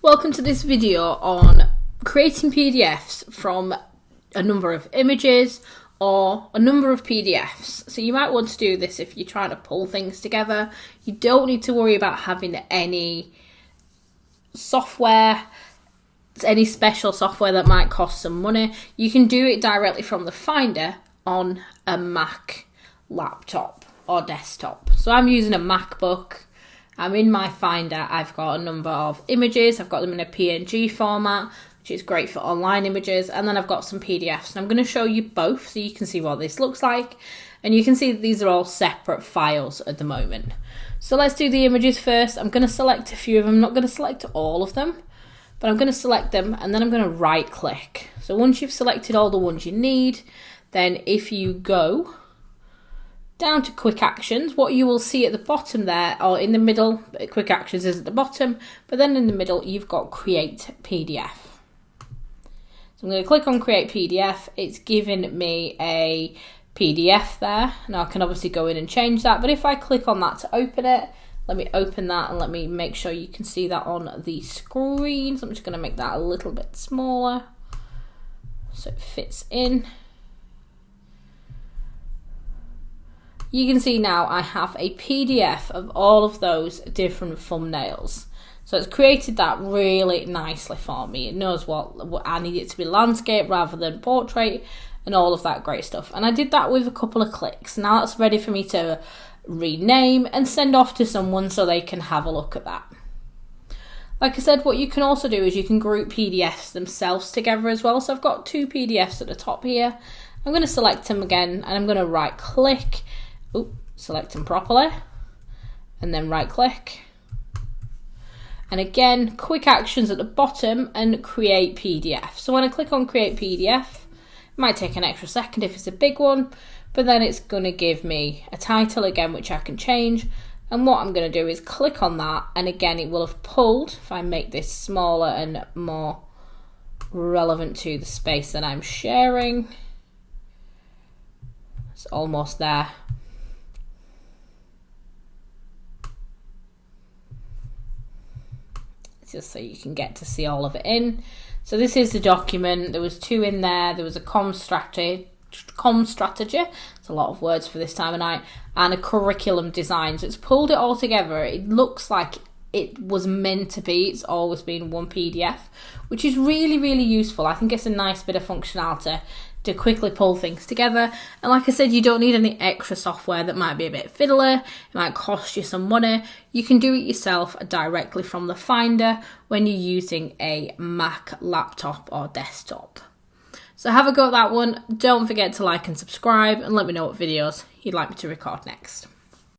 Welcome to this video on creating PDFs from a number of images or a number of PDFs. So you might want to do this if you're trying to pull things together. You don't need to worry about having any software, any special software that might cost some money. You can do it directly from the Finder on a Mac laptop or desktop. So I'm using a MacBook. I'm in my Finder. I've got a number of images. I've got them in a PNG format, which is great for online images. And then I've got some PDFs. And I'm going to show you both so you can see what this looks like. And you can see that these are all separate files at the moment. So let's do the images first. I'm going to select a few of them. I'm not going to select all of them, but I'm going to select them and then I'm going to right click. So once you've selected all the ones you need, then if you go down to quick actions, what you will see at the bottom there, or in the middle, quick actions is at the bottom, but then in the middle you've got create PDF. So I'm going to click on create PDF. It's given me a PDF there. Now I can obviously go in and change that, but if I click on that to open it, let me open that and let me make sure you can see that on the screen. So I'm just going to make that a little bit smaller so it fits in. You can see now I have a PDF of all of those different thumbnails. So it's created that really nicely for me. It knows what I need it to be landscape rather than portrait and all of that great stuff. And I did that with a couple of clicks. Now that's ready for me to rename and send off to someone so they can have a look at that. Like I said, what you can also do is you can group PDFs themselves together as well. So I've got two PDFs at the top here. I'm going to select them again and I'm going to right click. Select them properly and then right click, and again quick actions at the bottom and create PDF. So when I click on create PDF, it might take an extra second if it's a big one, but then it's going to give me a title again which I can change, and what I'm going to do is click on that, and again it will have pulled, if I make this smaller and more relevant to the space that I'm sharing, it's almost there. Just so you can get to see all of it in. So this is the document. There was two in there. There was a comm strategy. It's a lot of words for this time of night. And a curriculum design. So it's pulled it all together. It looks like it was meant to be. It's always been one PDF, which is really, really useful. I think it's a nice bit of functionality to quickly pull things together. And like I said, you don't need any extra software that might be a bit fiddly. It might cost you some money. You can do it yourself directly from the Finder when you're using a Mac laptop or desktop. So have a go at that one. Don't forget to like and subscribe and let me know what videos you'd like me to record next.